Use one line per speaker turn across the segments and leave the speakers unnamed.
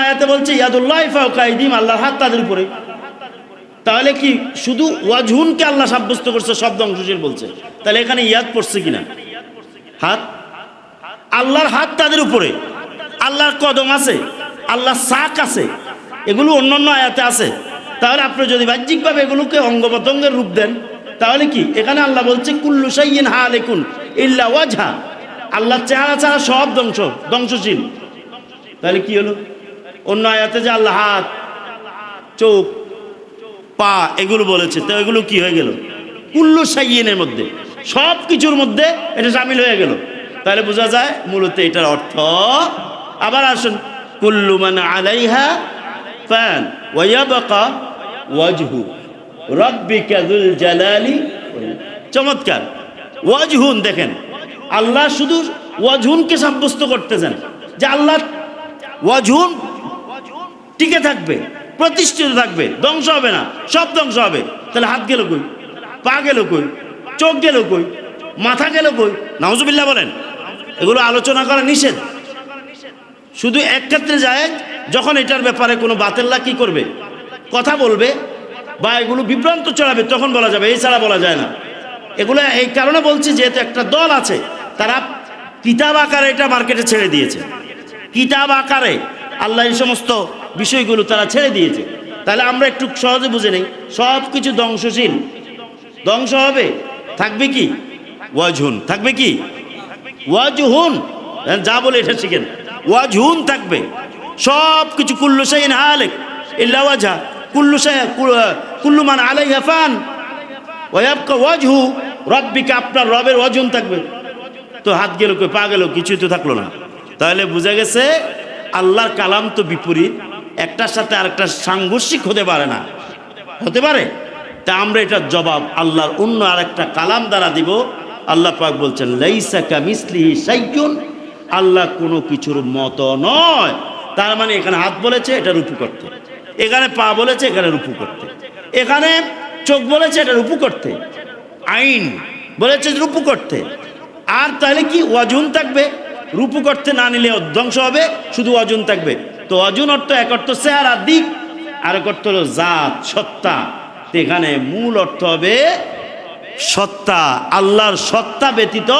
আয়াতে বলছে ইয়াদুল্লাহি ফাওকা আইদিহিম, আল্লাহর হাত তাদের উপরে। তাহলে কি শুধু ওয়াজহুনকে আল্লাহ সাব্যস্ত করছে, শব্দ অংশশীল বলছে, তাহলে এখানে ইয়াদ পড়ছে কিনা? হাত, আল্লাহর হাত তাদের উপরে, আল্লাহর কদম আছে, আল্লাহর সাক আছে, এগুলো অন্যান্য আয়াতে আছে। তাহলে আপনি যদি বাহ্যিকভাবে এগুলোকে অঙ্গ প্রত্যঙ্গের রূপ দেন, তাহলে কি এখানে আল্লাহ বলছে কুল্লু শাইইন হালিকুন ইল্লা ওয়াজহা, আল্লাহর চেহারা ছাড়া সব ধ্বংসশীল। তাহলে কি হলো? অন্য আয়াতে যে আল্লাহ হাত, চোখ, পা এগুলো বলেছে, তো এগুলো কি হয়ে গেল? কুল্লু শাইইনের মধ্যে, সব কিছুর মধ্যে এটা শামিল হয়ে গেল। তাহলে বোঝা যায় মূলত এটার অর্থ। আবার আসুন, কুল্লু মান আলাইহা ফান ওয়া ইয়াবকা ওয়াজহু রাব্বিকা যুল জালালি। চমৎকার ওয়াজহুন, দেখেন আল্লাহ শুধু ওয়াজহুনকে সাব্যস্ত করতেছেন যে আল্লাহ ওয়াজহুন টিকে থাকবে, প্রতিষ্ঠিত থাকবে, ধ্বংস হবে না, সব ধ্বংস হবে। তাহলে হাত গেল কই? পা গেল কই? চোখ গেল কই? মাথা গেল কই? নাউজুবিল্লাহ বলেন। এগুলো আলোচনা করা নিষেধ। শুধু এক ক্ষেত্রে যায়, যখন এটার ব্যাপারে কোনো বাতেল্লা কি করবে, কথা বলবে বা এগুলো বিভ্রান্ত চড়াবে, তখন বলা যাবে, এছাড়া বলা যায় না। এগুলো এই কারণে বলছি, যেহেতু একটা দল আছে, তারা কিতাব আকারে এটা মার্কেটে ছেড়ে দিয়েছে। কিতাব আকারে আল্লাহ এই সমস্ত বিষয়গুলো তারা ছেড়ে দিয়েছে। তাহলে আমরা একটু সহজে বুঝে নেই, সব কিছু ধ্বংসশীল, ধ্বংস হবে। থাকবে কি? ওয়াজহুন। থাকবে কি? ওয়াজহুন। যা বলে এটা শিখেন, ওয়াজহুন থাকবে সব কিছু। কুল্লু শাইইন হালিক ইল্লা ওয়াজহা, কুল্লু মান আলাইহা ফান ওয়া ইয়াবকা ওয়াজহু রাব্বিকা, আপনার রবের ওয়াজহুন থাকবে। তো হাত গেল কই? পা গেল? কিছুই তো থাকলো না। তাহলে বোঝা গেছে আল্লাহর কালাম তো বিপরীত, একটার সাথে আরেকটা সাংঘর্ষিক হতে পারে না। হতে পারে? তা আমরা এটার জবাব আল্লাহর অন্য আরেকটা কালাম দ্বারা দিব। আল্লাহ পাক বলছেন লাইসা কামিসলিহি শাইউন, আল্লাহ কোনো কিছুর মতো নয়। তার মানে এখানে হাত বলেছে, এটা রুপু করতে, এখানে পা বলেছে, এখানে রুপু করতে, এখানে চোখ বলেছে, এটা রুপু করতে, আইন বলেছে রুপু করতে। আর তাহলে কি ওয়াজুন থাকবে? রুপু করতে না নিলে ধ্বংস হবে, শুধু ওয়াজুন থাকবে। তো ওয়াজুন অর্থ, এক অর্থ চেহারা দিক, আর এক অর্থ হলো জাত, সত্তা। এখানে মূল অর্থ হবে সত্তা। আল্লাহর সত্তা ব্যতীত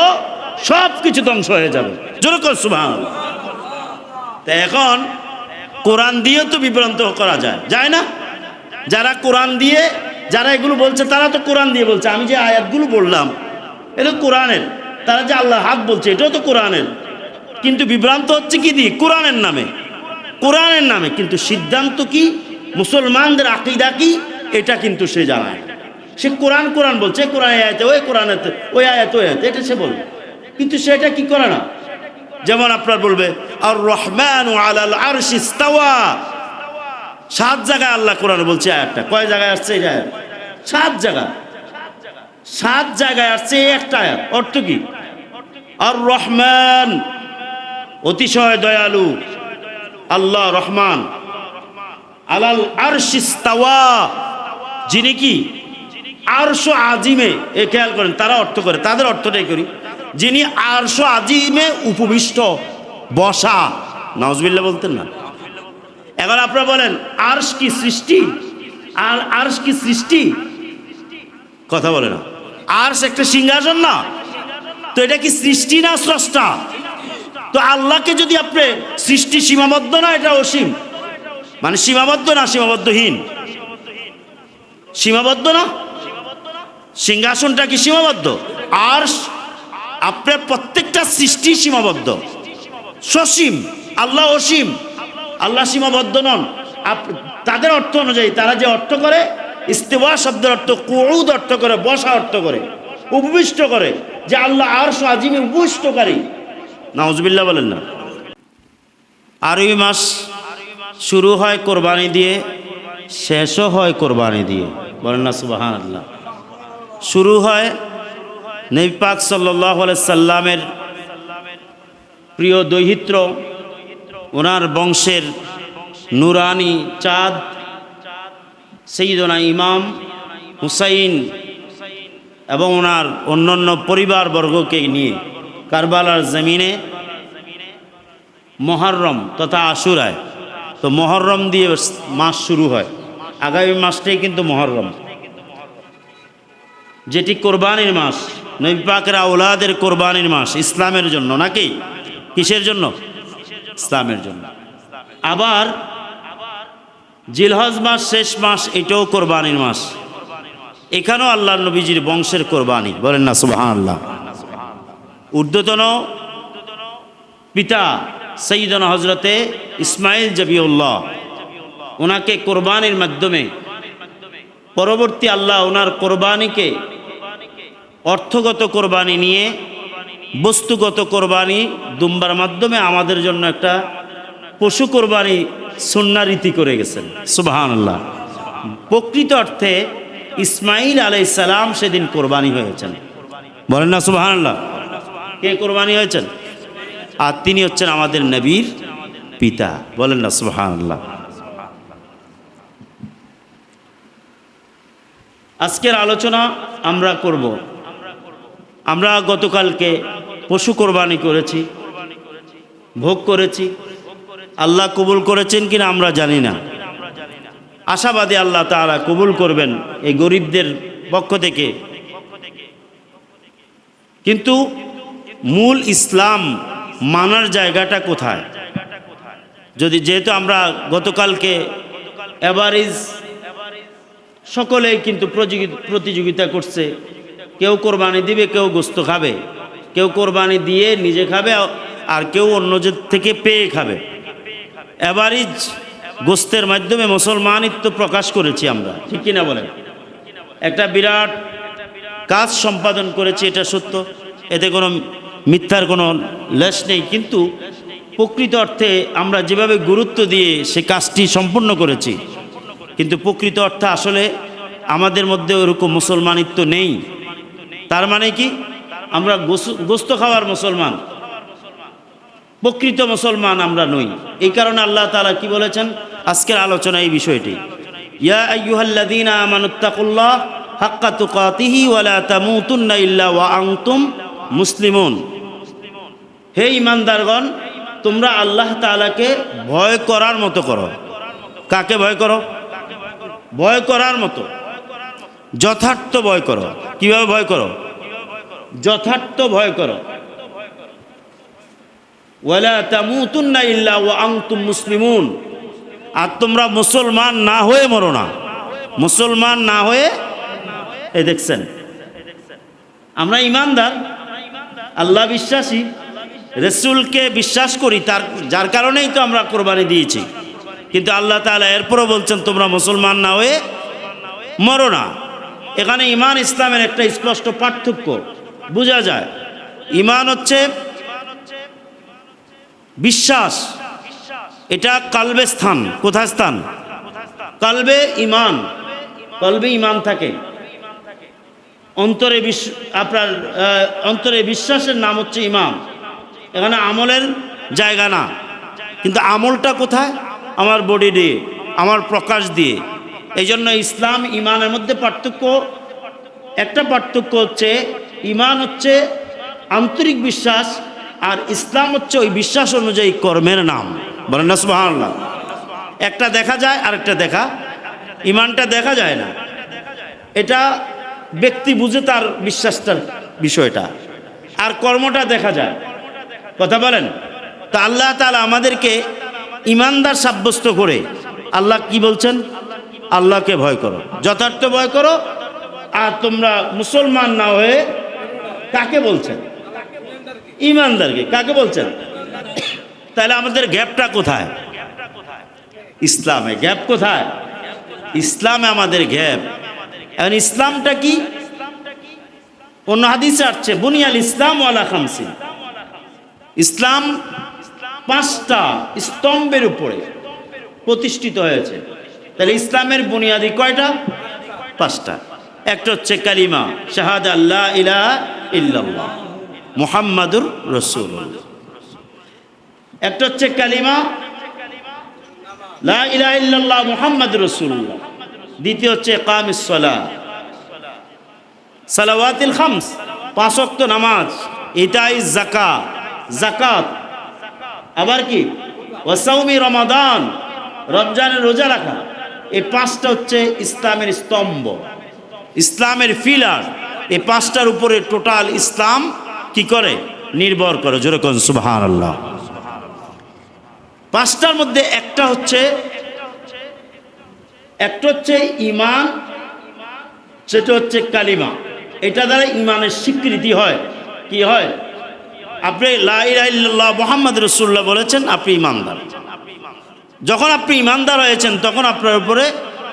সব কিছু ধ্বংস হয়ে যাবে। জোরে কর সুবহানাল্লাহ। তা এখন কোরআন দিয়েও তো বিভ্রান্ত করা যায়, যায় না? যারা কোরআন দিয়ে, যারা এগুলো বলছে, তারা তো কোরআন দিয়ে বলছে। আমি যে আয়াতগুলো বললাম এটা কোরআনের, তারা যে আল্লাহ হাত বলছে এটাও তো কোরআনের, কিন্তু বিভ্রান্ত হচ্ছে কি দিয়ে? কোরআনের নামে, কোরআনের নামে। কিন্তু সিদ্ধান্ত কি, মুসলমানদের আকীদা কি, এটা কিন্তু সে জানায়। সে কোরআন কোরআন বলছে, কোরআন আয়াতে ওই কোরআনেতে, ওই আয়াত ওই আয়াত, এটা সে বলবে, কিন্তু সেটা কি করে না। যেমন আপনার বলবে আর রহমান আলাল আরশি ইস্তাওয়া, 7 জায়গায় আল্লাহ কোরআনে বলছে আয়াতটা। কয় জায়গায় আসছে এই আয়াত? 7 জায়গা, 7 জায়গায় আসছে এই একটা আয়াত। অর্থ কি? আর রহমান, অতিশয় দয়ালু আল্লাহ রহমান, আলাল আরশি ইস্তাওয়া, যিনি কি আরশ আজিমে, এ খেয়াল করেন, তারা অর্থ করে, তাদের অর্থটাই করি, যিনি আরশ আজিমে উপবিষ্ট, বসা। নাউজুবিল্লাহ বলতেন না? এখন আপনারা বলেন আরশ কি সৃষ্টি? আর আরশ কি সৃষ্টি? কথা বলে না। আরশ একটা সিংহাসন না? তো এটা কি সৃষ্টি না স্রষ্টা? তো আল্লাহকে যদি আপনি সৃষ্টি সীমাবদ্ধ না, এটা অসীম, মানে সীমাবদ্ধ না সীমাবদ্ধহীন? সীমাবদ্ধ না? সিংহাসনটা কি সীমাবদ্ধ? আরশ, আপনার প্রত্যেকটা সৃষ্টি সীমাবদ্ধ, সসীম। আল্লাহ অসীম, আল্লাহ সীমাবদ্ধ নন। তাদের অর্থ অনুযায়ী তারা যে অর্থ করে, ইস্তিওয়া শব্দের অর্থ কুউদ অর্থ করে, বসা অর্থ করে, উপবিষ্ট করে, যে আল্লাহ আরশ আজিমে উপবিষ্টকারী। নাউজুবিল্লাহ বলেন না? আরবি মাস শুরু হয় কোরবানি দিয়ে, শেষও হয় কোরবানি দিয়ে। বলেন না সুবহানাল্লাহ? শুরু হয় নবী পাক সাল্লাল্লাহু আলাইহি সাল্লামের প্রিয় দৌহিত্র, ওনার বংশের নুরানি চাঁদ সাইয়্যিদুনা ইমাম হুসাইন এবং ওনার অন্যান্য পরিবারবর্গকে নিয়ে কারবালার জমিনে মুহররম তথা আশুরায় তো মুহররম দিয়ে মাস শুরু হয়, আগামী মাসটাই কিন্তু মুহররম, যেটি কোরবানির মাস, নবী পাকের আওলাদের কোরবানির মাস, ইসলামের জন্য নাকি কিসের জন্য? ইসলামের জন্য। আবার জিলহজ মাস শেষ মাস, এটাও কোরবানির মাস, এখানেও আল্লাহ নবীজির বংশের কোরবানি, বলেন না সুবহানাল্লাহ। ঊর্ধ্বতন পিতা সৈয়দনা হজরতে ইসমাইল জবিউল্লাহ, ওনাকে কোরবানির মাধ্যমে পরবর্তী আল্লাহ ওনার কোরবানিকে অর্থগত কোরবানি নিয়ে বস্তুগত কোরবানি দুম্বার মাধ্যমে আমাদের জন্য একটা পশু কোরবানি সুন্নাহ রীতি করে গেছেন, সুবহানাল্লাহ। প্রকৃত অর্থে ইসমাইল আলাইহিস সালাম সেদিন কোরবানি হয়েছেন, বলেন না সুবহানাল্লাহ। কে কোরবানি হয়েছেন? আর তিনি হচ্ছেন আমাদের নবীর পিতা, বলেন না সুবহানাল্লাহ। আজকের আলোচনা আমরা করব, আমরা গতকালকে পশু কোরবানি করেছি, ভোগ করেছি, আল্লাহ কবুল করেছেন কিনা আমরা জানি না। আশাবাদী আল্লাহ তাআলা কবুল করবেন এই গরিবদের পক্ষ থেকে। কিন্তু মূল ইসলাম মানার জায়গাটা কোথায়? যেহেতু আমরা গতকালকে এভারেজ সকলেই কিন্তু প্রতিযোগিতা করছে, কেউ কোরবানি দিবে, কেউ গোস্ত খাবে, কেউ কোরবানি দিয়ে নিজে খাবে, আর কেউ অন্যদের থেকে পেয়ে খাবে। এভারেজ গোস্তের মাধ্যমে মুসলমানিত্ব প্রকাশ করেছি আমরা, ঠিক কিনা বলেন? একটা বিরাট কাজ সম্পাদন করেছি, এটা সত্য, এতে কোনো মিথ্যার কোনো লেশ নেই। কিন্তু প্রকৃত অর্থে আমরা যেভাবে গুরুত্ব দিয়ে সে কাজটি সম্পূর্ণ করেছি, কিন্তু প্রকৃত অর্থে আসলে আমাদের মধ্যে ওরকম মুসলমানিত্ব নেই। তার মানে কি? আমরা গোস্ত খাওয়ার মুসলমান, প্রকৃত মুসলমান আমরা নই। এই কারণে আল্লাহ তাআলা কি বলেছেন? আজকের আলোচনা এই বিষয়টি, ইয়া আইয়ুহাল্লাযীনা আমানুত্তাকুল্লাহ হাক্কা তুকাতিহি ওয়া লা তামুতুন্না ইল্লা ওয়া আনতুম মুসলিমুন। হে ঈমানদারগণ, তোমরা আল্লাহ তাআলাকে ভয় করার মতো করো। কাকে ভয় করো? ভয় করার মতো, যথার্থ ভয় করো। কিভাবে ভয় করো? যথার্থ ভয় করো। ওয়ালা তামুতুন্না ইল্লা ওয়া আনতুম মুসলিমুন। আর তোমরা মুসলমান না হয়ে মরো না, মুসলমান না হয়ে। এই দেখছেন, আমরা ইমানদার, আল্লাহ বিশ্বাসী, রসুলকে বিশ্বাস করি, যার কারণেই তো আমরা কোরবানি দিয়েছি। কিন্তু আল্লাহ তাআলা এরপরও বলছেন তোমরা মুসলমান না হয়ে মরো না। এখানে ঈমান ইসলামের একটা স্পষ্ট পার্থক্য বোঝা যায়। ঈমান হচ্ছে বিশ্বাস, এটা কালবে স্থান। কোথায় স্থান? কালবে ঈমান, কলবে ঈমান থাকে। অন্তরে আপনার অন্তরে বিশ্বাসের নাম হচ্ছে ঈমান। এখানে আমলের জায়গা না। কিন্তু আমলটা কোথায়? আমার বডি দিয়ে, আমার প্রকাশ দিয়ে। এই জন্য ইসলাম ঈমানের মধ্যে পার্থক্য, একটা পার্থক্য হচ্ছে ঈমান হচ্ছে আন্তরিক বিশ্বাস, আর ইসলাম হচ্ছে ওই বিশ্বাস অনুযায়ী কর্মের নাম, বলেন না সুবহানাল্লাহ। একটা দেখা যায়, আরেকটা দেখা। ঈমানটা দেখা যায় না, এটা ব্যক্তি বুঝে তার বিশ্বাসটার বিষয়টা, আর কর্মটা দেখা যায়। কথা বলেন। তা আল্লাহ তাআলা আমাদেরকে ঈমানদার সাব্যস্ত করে আল্লাহ কি বলছেন? আল্লাহকে ভয় করো, যথার্থ ভয় করো। আর তোমরা মুসলমান না হয়ে, কাকে বলছেন? ঈমানদারকে। কাকে বলছেন? তাহলে আমাদের গ্যাপটা কোথায়? ইসলামে গ্যাপ কোথায়? ইসলামে আমাদের গ্যাপ। এখন ইসলামটা কি? অন্য হাদিসে আসছে বুনিয়াল ইসলাম আলা খামসিন। ইসলাম 5টা স্তম্ভের উপরে প্রতিষ্ঠিত হয়েছে। তাহলে ইসলামের বুনিয়াদি কয়টা? 5টা। একটা হচ্ছে কালিমা শাহাদা লা ইলাহা ইল্লাল্লাহ মুহাম্মাদুর রাসূলুল্লাহ। একটা হচ্ছে কালিমা লা ইলাহা ইল্লাল্লাহ মুহাম্মাদুর রাসূলুল্লাহ। দ্বিতীয় হচ্ছে ইকামিস সালাহ, সালাওয়াতিল খামস, 5 ওয়াক্ত নামাজ, ইতাইজ যাকাত, আবার কি ওয়াসাউমি রমাদান, রমজানের রোজা রাখা, এই পাঁচটা হচ্ছে ইসলামের স্তম্ভ, ইসলামের ফিলার। এই পাঁচটার উপরে টোটাল ইসলাম কি করে? নির্ভর করে। জোরে কোন সুবহানাল্লাহ। পাঁচটার মধ্যে একটা হচ্ছে ঈমান, সেটা হচ্ছে কালিমা। এটা দ্বারা ঈমানের স্বীকৃতি হয়। কি হয়? আপনি লা ইলাহা ইল্লাল্লাহ মুহাম্মদ রাসূলুল্লাহ বলেছেন, আপনি ঈমানদার। যখন আপনি ঈমানদার হয়েছেন তখন আপনার উপরে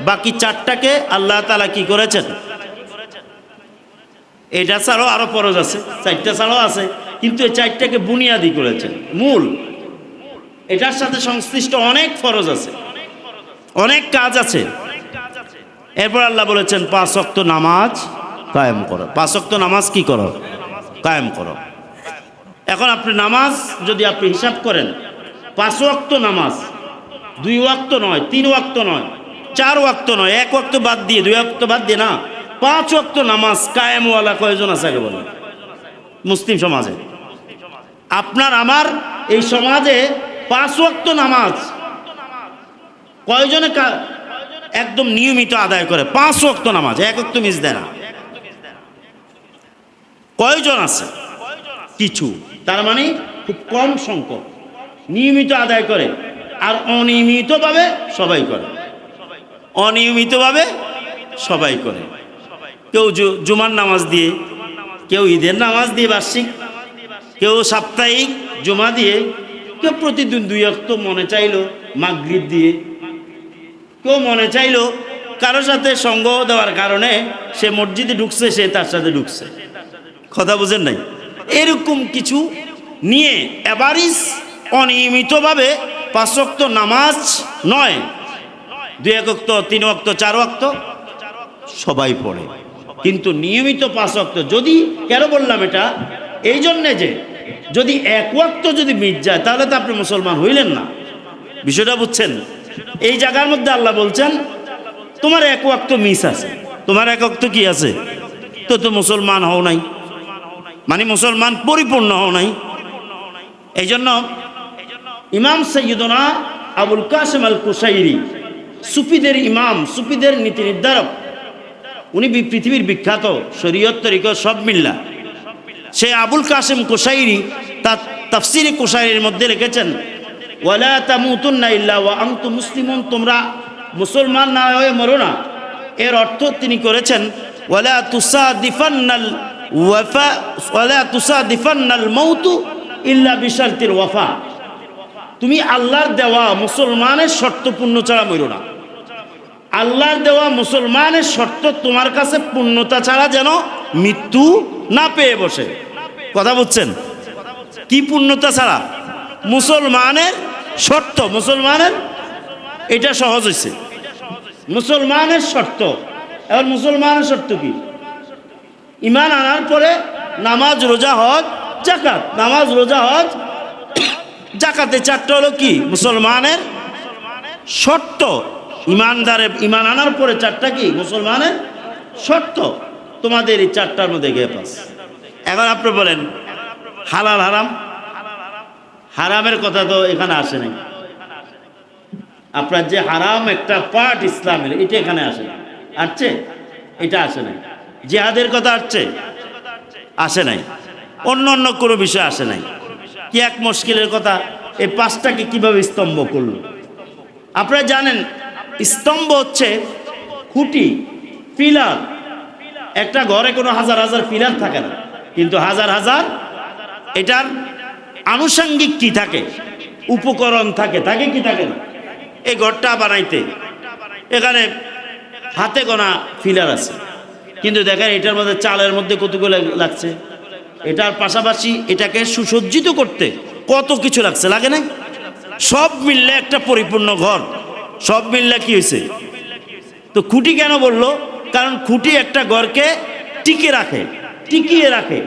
বাকি চারটাকে আল্লাহ তাআলা কি করেছেন? এটা ছাড়াও আরো ফরজ আছে, চারটা ছাড়াও আছে, কিন্তু এই চারটাকে বুনিয়াদি করেছেন, মূল। এটার সাথে সংশ্লিষ্ট অনেক ফরজ আছে, অনেক কাজ আছে। এরপর আল্লাহ বলেছেন 5 ওয়াক্ত নামাজ কায়েম করো। 5 ওয়াক্ত নামাজ কি করো? কায়েম করো। এখন আপনি নামাজ যদি আপনি হিসাব করেন, 5 ওয়াক্ত নামাজ, 2 ওয়াক্ত নয়, 3 ওয়াক্ত নয়, 4 ওয়াক্ত নয়, 1 ওয়াক্ত বাদ দিয়ে, 2 ওয়াক্ত বাদ দিয়ে না, 5 ওয়াক্ত নামাজ কায়েমওয়ালা কয়জন আছে আগে বলেন? মুসলিম সমাজে, আপনার আমার এই সমাজে 5 ওয়াক্ত নামাজ কয়জনে একদম নিয়মিত আদায় করে? 5 ওয়াক্ত নামাজ 1 ওয়াক্ত মিস দেয় না। কয়জন আছে? কিছু। তার মানে খুব কম সংখ্যক নিয়মিত আদায় করে, আর অনিয়মিতভাবে সবাই করে। অনিয়মিতভাবে সবাই করে। কেউ জুমার নামাজ দিয়ে, কেউ ঈদের নামাজ দিয়ে বার্ষিক, কেউ সাপ্তাহিক জুমা দিয়ে, কেউ প্রতিদিন 2 ওয়াক্ত মনে চাইলো মাগরিব দিয়ে, কেউ মনে চাইলো কারোর সাথে সঙ্গ দেওয়ার কারণে সে মসজিদে ঢুকছে, সে তার সাথে ঢুকছে। কথা বুঝেন নাই? এরকম কিছু নিয়ে এভারেজ অনিয়মিতভাবে 5 ওয়াক্ত নামাজ নয়, 2 ওয়াক্ত, 3 ওয়াক্ত, 4 ওয়াক্ত সবাই পড়ে, কিন্তু নিয়মিত 5 ওয়াক্ত। যদি কেন বললাম এটা? এই জন্যে যে যদি 1 ওয়াক্ত যদি মিট যায় তাহলে তো আপনি মুসলমান হইলেন না। বিষয়টা বুঝছেন? এই জায়গার মধ্যে আল্লাহ বলছেন তোমার 1 ওয়াক্ত মিস আছে, তোমার 1 ওয়াক্ত কি আছে, তো মুসলমান হও নাই, মানে মুসলমান পরিপূর্ণ হও নাই। এই জন্য ইমাম সৈয়দনা আবুল কাসেম আল কুশাইরি, সুফিদের ইমাম, সুফিদের নীতি নির্ধারক, উনি পৃথিবীর বিখ্যাত, শরীয়ত তরিকত সব মিল্লা। সে আবুল কাসেম কুশাইরি তার তাফসিরে কুশাইরির মধ্যে লিখেছেন, ওয়ালা তামুতুন্না ইল্লা ওয়া আনতুম মুসলিমুন, তোমরা মুসলমান না হয়ে মরো না। এর অর্থ তিনি করেছেন ওয়ালা তুসাদিফান্নাল ওয়াফা, ওয়ালা তুসাদিফান্নাল মাউতু ইল্লা বিশারতিল ওয়াফা। তুমি আল্লাহর দেওয়া মুসলমানের শর্ত পূর্ণ ছাড়া মরো না। আল্লাহর দেওয়া মুসলমানের শর্ত তোমার কাছে পূর্ণতা ছাড়া যেন মৃত্যু না পেয়ে বসে। কথা বুঝছেন? কি পূর্ণতা ছাড়া? মুসলমানের শর্ত, মুসলমানের, এটা সহজ হয়েছে, মুসলমানের শর্ত। এবার মুসলমানের শর্ত কি? ঈমান আনার পরে নামাজ, রোজা, হজ, যাকাত। নামাজ, রোজা, হজ, যাকাতে 4টা হলো কি? মুসলমানের শর্ত। ঈমানদারের ঈমান আনার পরে 4টা কি? মুসলমানের শর্ত। তোমাদের এই 4টার মধ্যে গ্যাপাস। এখন আপনি বলেন হালাল হারাম, হারামের কথা তো এখানে আসে নাই। আপনার যে হারাম একটা পার্ট ইসলামের, এটা এখানে আসে না। আসছে? এটা আসে নাই। জিহাদের কথা আসছে? আসে নাই। অন্য অন্য কোনো বিষয় আসে নাই। কি এক মুশকিলের কথা, এই 5টাকে কিভাবে স্তম্ভ করলো? আপনারা জানেন স্তম্ভ হচ্ছে খুঁটি, পিলার। একটা ঘরে কোনো হাজার হাজার পিলার থাকে না, কিন্তু হাজার হাজার এটার আনুষঙ্গিক কি থাকে? উপকরণ থাকে। থাকে কি থাকে না? এই ঘরটা বানাইতে এখানে হাতে গোনা পিলার আছে, কিন্তু দেখেন এটার মধ্যে চালের মধ্যে কতগুলো লাগছে। এটার পাশাপাশি এটাকে সুসজ্জিত করতে কত কিছু লাগছে, লাগে না? সব মিললে একটা পরিপূর্ণ ঘর। সব মিললে কি হয়েছে? তো খুঁটি কেন বললো? কারণ খুঁটি একটা ঘরকে টিকিয়ে রাখে,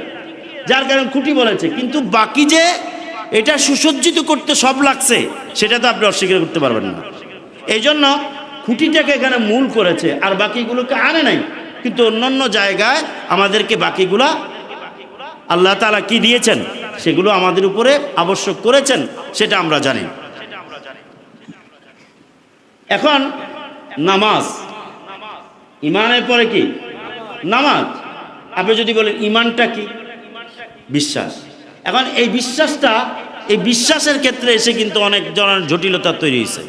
যার কারণ খুঁটি বলেছে। কিন্তু বাকি যে এটা সুসজ্জিত করতে সব লাগছে, সেটা তো আপনি অস্বীকার করতে পারবেন না। এই জন্য খুঁটিটাকে এখানে মূল করেছে, আর বাকিগুলোকে আনে নাই। কিন্তু অন্যান্য জায়গায় আমাদেরকে বাকিগুলা আল্লাহ তাআলা কি দিয়েছেন, সেগুলো আমাদের উপরে আবশ্যক করেছেন, সেটা আমরা জানি। এখন নামাজ, ইমানের পরে কি নামাজ। আপনি যদি বলেন ইমানটা কি, বিশ্বাস। এখন এই বিশ্বাসটা, এই বিশ্বাসের ক্ষেত্রে এসে কিন্তু অনেক জনের জটিলতা তৈরি হয়েছে।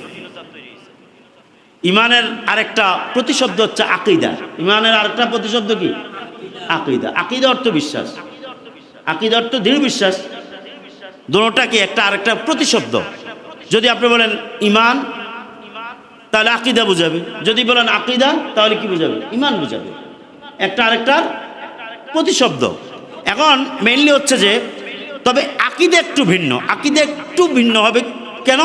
ইমানের আরেকটা প্রতিশব্দ হচ্ছে আকীদা। ইমানের আরেকটা প্রতিশব্দ কি? আকীদা। আকীদা অর্থ বিশ্বাস, আকীদা অর্থ দৃঢ় বিশ্বাস। দুটোটা কি একটা আরেকটা প্রতিশব্দ। যদি আপনি বলেন ইমান, তাহলে আকীদা বুঝাবে। যদি বলেন আকীদা, তাহলে কি বুঝাবে? ইমান বুঝাবে। একটা আরেকটার প্রতিশব্দ। এখন মেইনলি হচ্ছে যে, তবে আকীদা একটু ভিন্ন। আকীদা একটু ভিন্ন হবে কেন?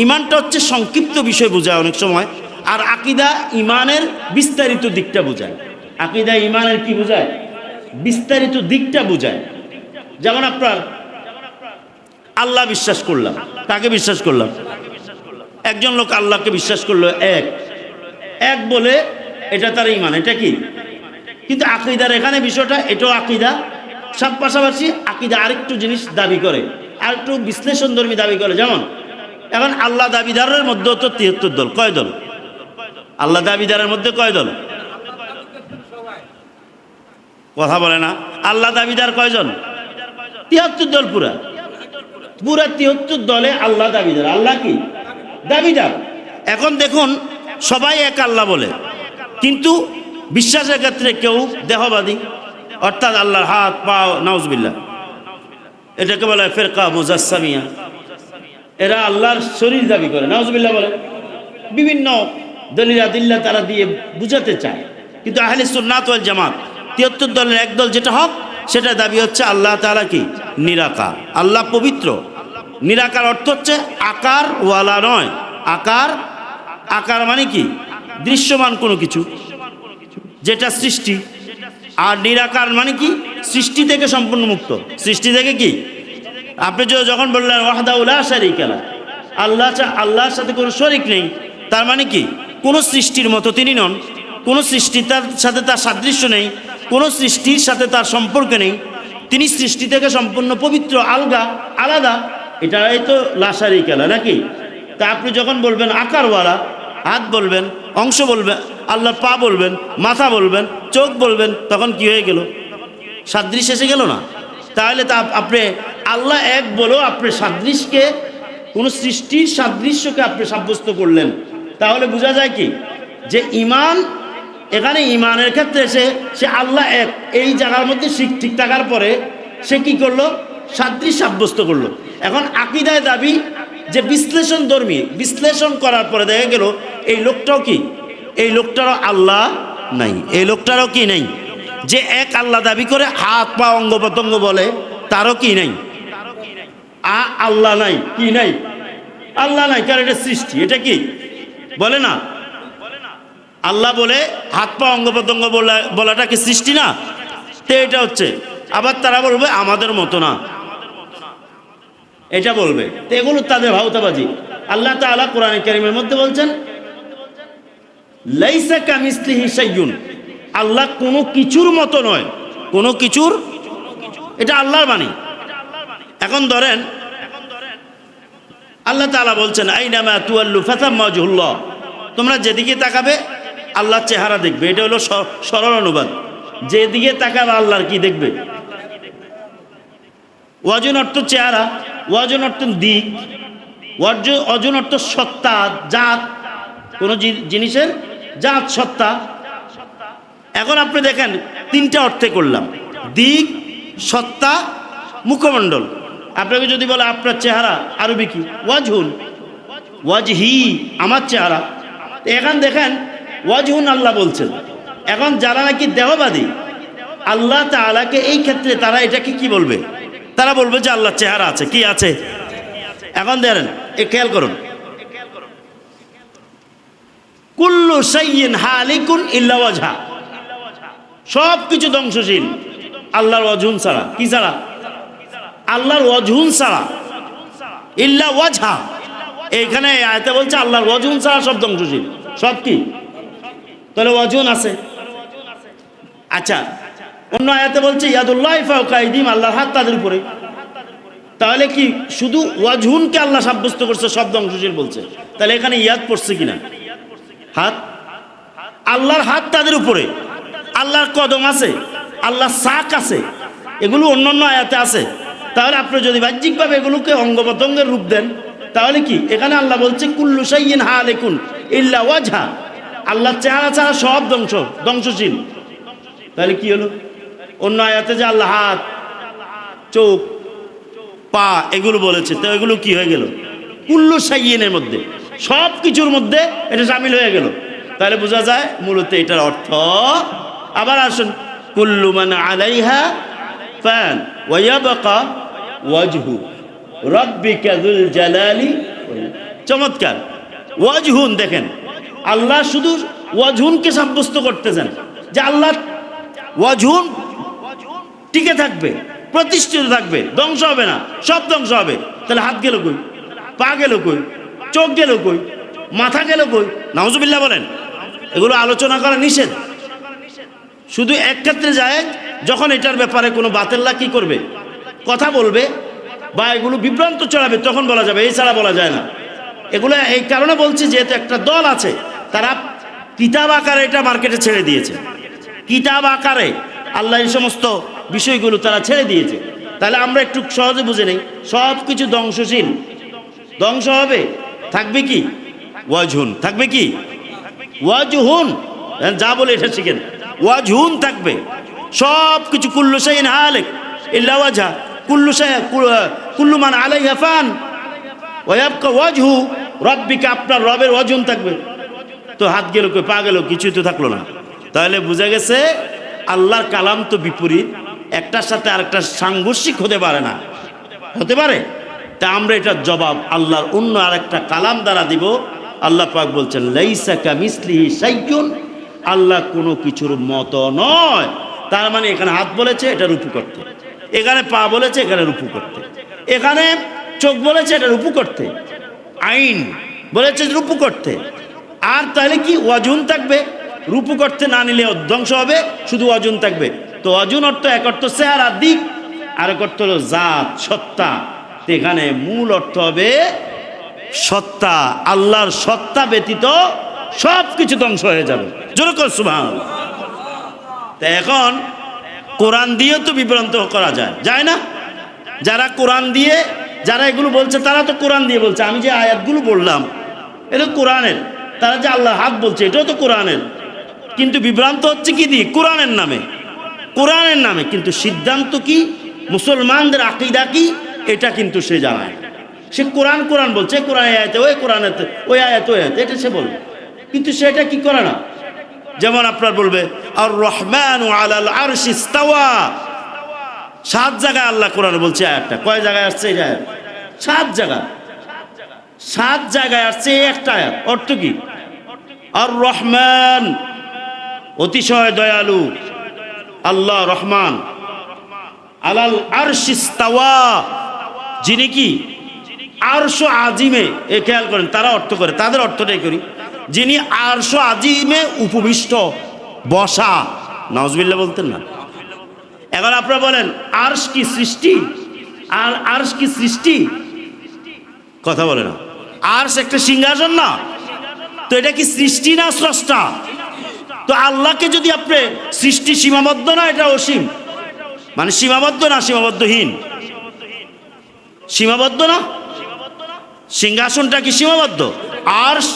ইমানটা হচ্ছে সংক্ষিপ্ত বিষয় বোঝায় অনেক সময়, আর আকীদা ইমানের বিস্তারিত দিকটা বোঝায়। আকীদা ইমানের কি বোঝায়? বিস্তারিত দিকটা বোঝায়। যেমন আপনার আল্লাহ বিশ্বাস করলাম, তাকে বিশ্বাস করলাম। একজন লোক আল্লাহকে বিশ্বাস করলো এক, এক বলে এটা তার ইমান, এটা কি? কিন্তু আকীদার এখানে বিষয়টা, এটাও আকীদা, সব পাশাপাশি আকীদা আরেকটু জিনিস দাবি করে, আরেকটু বিশ্লেষণধর্মী দাবি করে। যেমন এখন আল্লাহ দাবিদারের মধ্যে তো 73 দল। কয় দল? আল্লাহ দাবিদারের মধ্যে কয় দল? কথা বলে না। আল্লাহ দাবিদার কয়জন? 73 দল। পুরা 73 দলে আল্লাহ দাবিদার। আল্লাহ কি? দাবিদার। এখন দেখুন, সবাই এক আল্লাহ বলে, কিন্তু বিশ্বাসের ক্ষেত্রে কেউ দেহবাদী, অর্থাৎ আল্লাহর হাত পা, নাউজুবিল্লাহ, এটাকে বলে ফিরকা মুজাসসামিয়া। এরা আল্লাহর শরীর দাবি করে, নাউজুবিল্লাহ বলে। বিভিন্ন দলিল আদিল্লাহ তারা দিয়ে বুঝাতে চায়। কিন্তু আহলে সুন্নাত ওয়াল জামাত 73 দলের এক দল যেটা হক, সেটা দাবি হচ্ছে আল্লাহ তাআলা কি? নিরাকার। আল্লাহ পবিত্র। নিরাকার অর্থ হচ্ছে আকার ওয়ালা নয়। আকার, আকার মানে কি? দৃশ্যমান কোনো কিছু যেটা সৃষ্টি। আর নিরাকার মানে কি? সৃষ্টি থেকে সম্পূর্ণ মুক্ত। সৃষ্টি থেকে কি? আপনি যখন বললেন ওয়াহদাহু লা শারীকা লাহু, আল্লাহর সাথে কোনো শরীক নেই, তার মানে কি? কোনো সৃষ্টির মতো তিনি নন, কোনো সৃষ্টির সাথে তার সাদৃশ্য নেই, কোনো সৃষ্টির সাথে তার সম্পর্ক নেই। তিনি সৃষ্টি থেকে সম্পূর্ণ পবিত্র, আলগা, আলাদা। এটাই তো লা শারীকা লাহু, নাকি? তা আপনি যখন বলবেন আকারওয়ালা, হাত বলবেন, অংশ বলবেন, আল্লাহর পা বলবেন, মাথা বলবেন, চোখ বলবেন, তখন কি হয়ে গেল? সাদৃশ্য এসে গেল না? তাহলে তা আপনি আল্লাহ এক বলেও আপনি সাদৃশ্যকে, কোনো সৃষ্টির সাদৃশ্যকে আপনি সাব্যস্ত করলেন। তাহলে বোঝা যায় কি যে ইমান, এখানে ইমানের ক্ষেত্রে সে আল্লাহ এক, এই জায়গার মধ্যে ঠিক থাকার পরে সে কি করলো? সাদৃশ্য সাব্যস্ত করলো। এখন আকীদায় দাবি যে বিশ্লেষণ ধর্মী, বিশ্লেষণ করার পরে দেখা গেল এই লোকটাও কি? এই লোকটারও আল্লাহ নাই। এই লোকটারও কি নেই? যে এক আল্লাহ দাবি করে হাত পা অঙ্গ প্রত্যঙ্গ বলে, তারও কি নাই? আল্লাহ নাই। কি নাই? আল্লাহ নাই, কারণ এটা সৃষ্টি। এটা কি বলে না? আল্লাহ বলে হাত পা অঙ্গ প্রত্যঙ্গ বলাটা কি সৃষ্টি না? তো এটা হচ্ছে। আবার তারা বলবে আমাদের মতো না, এটা বলবে। তো এগুলো তাদের ভাউতাবাজি। আল্লাহ তাআলা কোরআনে কারীমের মধ্যে বলছেন লাইসা কামিসলিহি শাইউন, আল্লাহ কোনো কিছুর মতো নয়, কোনো কিছুর, এটা আল্লাহর বাণী। এখন ধরেন আল্লাহ তাআলা বলছেন আইনামা তুয়াল্লু ফাতাম্মা ওয়াজহুল্লাহ, তোমরা যেদিকে তাকাবে আল্লাহর চেহারা দেখবে। এটা হলো সরল অনুবাদ। যেদিকে তাকাবে আল্লাহর কি দেখবে? ওয়াজন অর্থ চেহারা, ওয়াজন অর্থ দিক, ওয়াজন অর্থ সত্তা, জাত, কোনো জিনিসের জাত, সত্তা। এখন আপনি দেখেন তিনটা অর্থে করলাম, দিক, সত্তা, মুখমণ্ডল। আপনাকে যদি বলে আপনার চেহারা আরবি কি? ওয়াজহুন, ওয়াজহি, আমার চেহারা। এখন দেখেন ওয়াজহুন আল্লাহ বলছেন। এখন যারা নাকি দেহবাদী, আল্লাহ তাআলাকে এই ক্ষেত্রে তারা এটাকে কি বলবে? তারা বলবে যে আল্লাহর চেহারা আছে। কি আছে? এখন দেখেন, খেয়াল করুন, কুল্লু শাইইন হালিকুন ইল্লা ওয়াজহা, সব কিছু ধ্বংসশীল আল্লাহর ওয়াজহুন ছাড়া। কি ছাড়া? আল্লাহর ওয়াজহুন ছাড়া। ইল্লা ওয়াজহা, এইখানে আয়াতে বলছে আল্লাহর ওয়াজহুন ছাড়া সব ধ্বংসশীল। সব কি? তাহলে ওয়াজহুন আছে। আচ্ছা, অন্য আয়াতে বলছে ইয়াদুল্লাহি ফাওকা আইদিহিম, আল্লাহর হাত তাদের উপরে। তাহলে কি শুধু ওয়াজহুনকে আল্লাহ সাব্যস্ত করছে, সব ধ্বংসশীল বলছে? তাহলে এখানে ইয়াদ পড়ছে কিনা? হাত, আল্লাহর হাত তাদের উপরে, আল্লাহর কদম আছে, আল্লাহর শাক আছে, এগুলো অন্যান্য আয়াতে আছে। তাহলে আপনি যদি বাহ্যিকভাবে এগুলোকে অঙ্গ প্রত্যঙ্গের রূপ দেন, তাহলে কি এখানে আল্লাহ বলছে কুল্লু শাইইন হালিকুন ইল্লা ওয়াজহা, আল্লাহর চেহারা ছাড়া সব ধ্বংসশীল। তাহলে কি হলো? অন্য আয়াতে যে আল্লাহ হাত, চোখ, পা এগুলো বলেছে, তো এগুলো কি হয়ে গেল? কুল্লু শাইইনের মধ্যে, সব কিছুর মধ্যে এটা শামিল হয়ে গেল। তাহলে বোঝা যায় মূলত এটার অর্থ। আবার আসুন, কুল্লু মান আলাইহা ফান ওয়া ইয়াবকা ওয়াজহু রাব্বিকা যুল জালালি। চমৎকার ওয়াজহুন, দেখেন আল্লাহ শুধু ওয়াজহুনকে সাব্যস্ত করতেছেন যে আল্লাহ ওয়াজহুন টিকে থাকবে, প্রতিষ্ঠিত থাকবে, ধ্বংস হবে না, সব ধ্বংস হবে। তাহলে হাত গেল কই? পা গেল কই? চোখ গেল কই? মাথা গেল কই? নাউজুবিল্লাহ বলেন। এগুলো আলোচনা করা নিষেধ। শুধু এক ক্ষেত্রে যায়, যখন এটার ব্যাপারে কোনো বাতেল্লা কি করবে, কথা বলবে বা এগুলো বিভ্রান্ত চড়াবে, তখন বলা যাবে, এছাড়া বলা যায় না। এগুলো এই কারণে বলছি, যেহেতু একটা দল আছে, তারা কিতাব আকারে এটা মার্কেটে ছেড়ে দিয়েছে। কিতাব আকারে আল্লাহ এই সমস্ত বিষয়গুলো তারা ছেড়ে দিয়েছে। তাহলে আমরা একটু সহজে বুঝে নেই, সব কিছু ধ্বংসশীল, ধ্বংস হবে। থাকবে কি? ওয়াজহুন। থাকবে কি? ওয়াজহুন। যা বলে এটা শিখেন, ওয়াজহুন থাকবে সব কিছু। কুল্লু শাইইন হালিক ইল্লা ওয়াজহা, কুল্লু মান আলাইহা ফান ওয়া ইয়াবকা ওয়াজহু রাব্বিকা, আপনার রবের ওয়াজহুন থাকবে। তো হাত গেল কই? পা গেল? কিছুই তো থাকলো না। তাহলে বোঝা গেছে আল্লাহর কালাম তো বিপরীত, একটার সাথে আরেকটা সাংঘর্ষিক হতে পারে না। হতে পারে? তা আমরা এটার জবাব আল্লাহর অন্য আরেকটা কালাম দ্বারা দিব। আল্লাহ পাক বলছেন লাইসা কামিসলিহি শাইউন, আল্লাহ কোনো কিছুর মতো নয়। তার মানে এখানে হাত বলেছে, এটা রুপু করতে, এখানে পা বলেছে, এখানে রুপু করতে, এখানে চোখ বলেছে, এটা রুপু করতে, আইন বলেছে রুপু করতে। আর তাহলে কি? ওয়াজুন থাকবে। রুপু করতে না নিলে ধ্বংস হবে, শুধু ওয়াজুন থাকবে। তো ওয়াজুন অর্থ, এক অর্থ চেহারা দিক, আর এক অর্থ হলো জাত, সত্তা। এখানে মূল অর্থ হবে সত্তা। আল্লাহর সত্তা ব্যতীত সব কিছু ধ্বংস হয়ে যাবে। যেরকম সুবহানাল্লাহ। তা এখন কোরআন দিয়েও তো বিভ্রান্ত করা যায়, যায় না? যারা কোরআন দিয়ে, যারা এগুলো বলছে, তারা তো কোরআন দিয়ে বলছে। আমি যে আয়াতগুলো বললাম এটা কোরআনের, তারা যে আল্লাহ হাত বলছে এটাও তো কোরআনের, কিন্তু বিভ্রান্ত হচ্ছে কি দিয়ে? কোরআনের নামে, কোরআনের নামে। কিন্তু সিদ্ধান্ত কি, মুসলমানদের আকীদা কি, এটা কিন্তু সে জানায়। সে কোরআন কোরআন বলছে, কোরআন আয়াতে ওই কোরআনেতে, ওই আয়াত ওই আয়াত, এটা সে বলবে, কিন্তু সেটা কি করে না। যেমন আপনার বলবে আর রহমানু আলাল আরশি ইস্তাওয়া, 7 জায়গায় আল্লাহ কোরআনে বলছে আয়াতটা। কয় জায়গায় আসছে এই আয়াত? 7 জায়গায়। 7 জায়গায় আসছে একটা আয়াত। অর্থ কি? আর রহমান, অতিশয় দয়ালু আল্লাহ রহমান, আলাল আরশি ইস্তাওয়া, যিনি কি আরশ আজিমে, এ খেয়াল করেন, তারা অর্থ করে, তাদের অর্থটাই করি, যিনি আরশ আজিমে উপবিষ্ট, বসা। নাউজুবিল্লাহ বলতেন না? এখন আপনারা বলেন আরশ কি সৃষ্টি? আর আরশ কি সৃষ্টি? কথা বলে না। আরশ একটা সিংহাসন না? তো এটা কি সৃষ্টি না স্রষ্টা? তো আল্লাহকে যদি আপনি সৃষ্টি সীমাবদ্ধ না, এটা অসীম, মানে সীমাবদ্ধ না সীমাবদ্ধহীন? সীমাবদ্ধ না? সিংহাসনটা কি সীমাবদ্ধ? আরশ,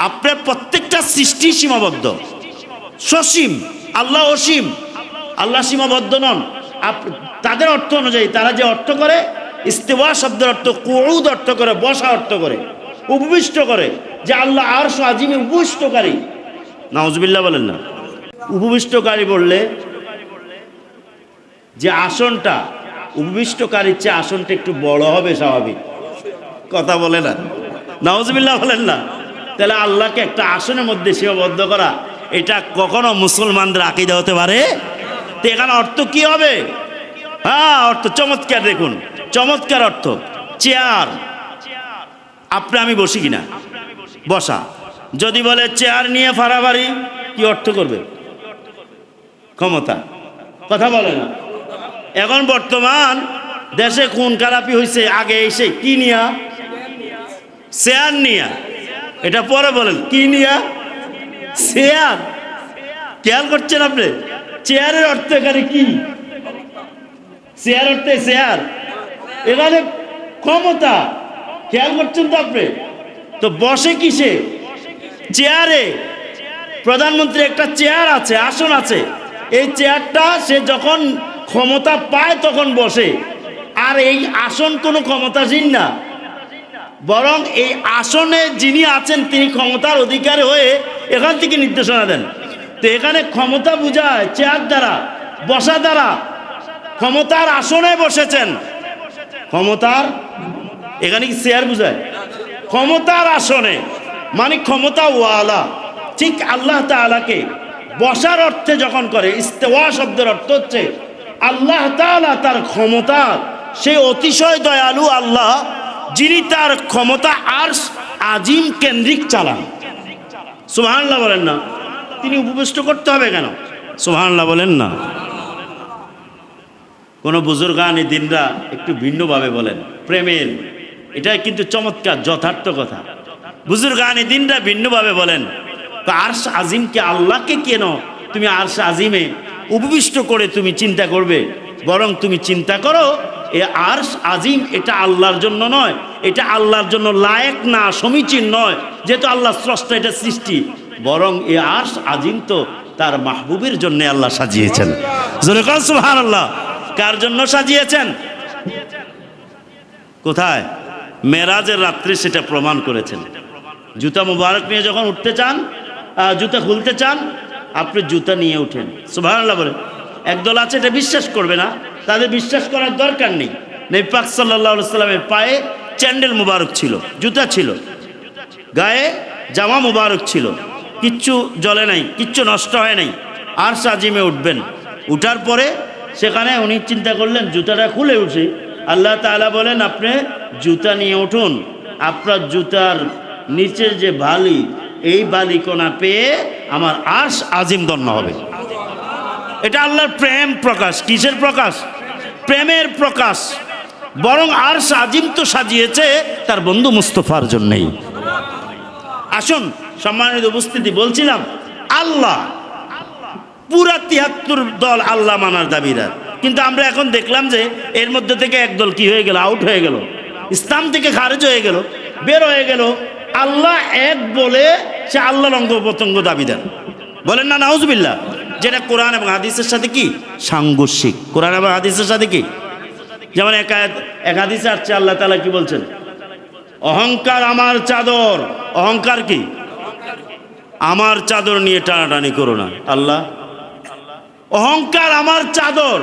আপনার প্রত্যেকটা সৃষ্টি সীমাবদ্ধ, সসীম। আল্লাহ অসীম, আল্লাহ সীমাবদ্ধ নন। তাদের অর্থ অনুযায়ী তারা যে অর্থ করে, ইস্তিওয়া শব্দের অর্থ কুউদ অর্থ করে, বসা অর্থ করে, উপবিষ্ট করে, যে আল্লাহ আরশ আজিমে উপবিষ্টকারী। নাউজুবিল্লাহ বলেন না? উপবিষ্টকারী বললে যে আসনটা, উপবিষ্টকারীর চেয়ে আসনটা একটু বড় হবে স্বাভাবিক। কথা বলে না? নাউজুবিল্লাহ বলেন না? তাহলে আল্লাহকে একটা আসনের মধ্যে সীমাবদ্ধ করা, এটা কখনো মুসলমানদের আকীদা হতে পারে? তো এখানে অর্থ কি হবে? হ্যাঁ, অর্থ চমৎকার, দেখুন চমৎকার অর্থ। চেয়ার, আপনি আমি বসি কিনা? বসা। যদি বলে চেয়ার নিয়ে ফাড়াফাড়ি, কি অর্থ করবে? ক্ষমতা। কথা বলে না? এখন বর্তমান দেশে খুন খারাপি হয়েছে, আগে এসে কি নিয়া? চেয়ার নিয়া। এটা পরে বলেন কি নিয়া? চেয়ার, খেয়াল করছেন আপনি? চেয়ারের অর্থ এখানে কি? চেয়ার অর্থে চেয়ার, এখানে ক্ষমতা। খেয়াল করছেন তো আপনি? তো বসে কিসে? চেয়ারে। প্রধানমন্ত্রী একটা চেয়ার আছে, আসন আছে। এই চেয়ারটা সে যখন ক্ষমতা পায় তখন বসে। আর এই আসন কোনো ক্ষমতাসীন না, বরং এই আসনে যিনি আছেন তিনি ক্ষমতার অধিকারী হয়ে এখান থেকে নির্দেশনা দেন। তো এখানে ক্ষমতা বুঝায় চেয়ার দ্বারা, বসা দ্বারা। ক্ষমতার আসনে বসেছেন, ক্ষমতার, এখানে কি চেয়ার বুঝায়? ক্ষমতার আসনে মানে ক্ষমতা ওয়ালা। ঠিক আল্লাহ তাআলাকে বসার অর্থে যখন করে, ইস্তেওয়া শব্দের অর্থ হচ্ছে আল্লাহ তাআলা তার ক্ষমতা, সেই অতিশয় দয়ালু আল্লাহ যিনি তার ক্ষমতা আরশ আজিম কেন্দ্রিক চালান। সুবহানাল্লাহ বলেন না? তিনি উপবিষ্ট করতে হবে কেন? সুবহানাল্লাহ বলেন না? কোন বুজুর্গানি দিনরা একটু ভিন্নভাবে বলেন প্রেমের, এটা কিন্তু চমৎকার যথার্থ কথা। বুজুর্গানি দিনরা ভিন্নভাবে বলেন, আরশ আজিমকে, আল্লাহকে কেন তুমি আরশ আজিমে উপবিষ্ট করে তুমি চিন্তা করবে? বরং তুমি চিন্তা করো এ আরশ আজিম এটা আল্লাহর জন্য নয়, এটা আল্লাহর জন্য লায়েক না, সমীচীন নয়, যেহেতু আল্লাহ স্রষ্টা, এটা সৃষ্টি। বরং এ আরশ আজিম তো তার মাহবুবের জন্য আল্লাহ সাজিয়েছেন। জোরে কোন সুবহানাল্লাহ। কার জন্য সাজিয়েছেন? কোথায়? মেরাজের রাত্রে সেটা প্রমাণ করেছেন। জুতা মুবারক নিয়ে যখন উঠতে চান, জুতা খুলতে চান, আপনি জুতা নিয়ে উঠেন। সুবহানাল্লাহ বলে। একদল আছে এটা বিশ্বাস করবে না, তাদের বিশ্বাস করার দরকার নেই। নবী পাক সাল্লাল্লাহু আলাইহি সাল্লামের পায়ে চ্যান্ডেল মুবারক ছিল, জুতা ছিল, গায়ে জামা মুবারক ছিল, কিচ্ছু জ্বলে নাই, কিচ্ছু নষ্ট হয় নাই। আরশ আজিমে উঠবেন, উঠার পরে সেখানে উনি চিন্তা করলেন জুতাটা খুলে উঠে। আল্লাহ তাআলা বলেন আপনি জুতা নিয়ে উঠুন, আপনার জুতার নিচের যে বালি, এই বালিকণা পেয়ে আমার আরশ আজিম ধন্য হবে। এটা আল্লাহর প্রেম প্রকাশ। কিসের প্রকাশ? প্রেমের প্রকাশ। বরং আরশ আজিম তো সাজিয়েছে তার বন্ধু মুস্তাফার জন্যই। আসুন সম্মানিত উপস্থিতি, বলছিলাম আল্লাহ পুরা ৭৩ দল আল্লাহ মানার দাবিদার, কিন্তু আমরা এখন দেখলাম যে এর মধ্যে থেকে একদল কি হয়ে গেল? আউট হয়ে গেল, ইসলাম থেকে খারেজ হয়ে গেল, বের হয়ে গেল। আল্লাহ এক বলে সে আল্লাহর অঙ্গ প্রত্যঙ্গ দাবিদার। বলেন না নাউজুবিল্লাহ? যেটা কোরআন এবং হাদিসের সাথে কি সাংঘর্ষিক। কোরআন এবং হাদিসের সাথে কি? যেমন এক হাদিসে আসছে আল্লাহ তাআলা কি বলছেন? অহংকার আমার চাদর। অহংকার কি? আমার চাদর নিয়ে টানাটানি করো না। আল্লাহ অহংকার আমার চাদর,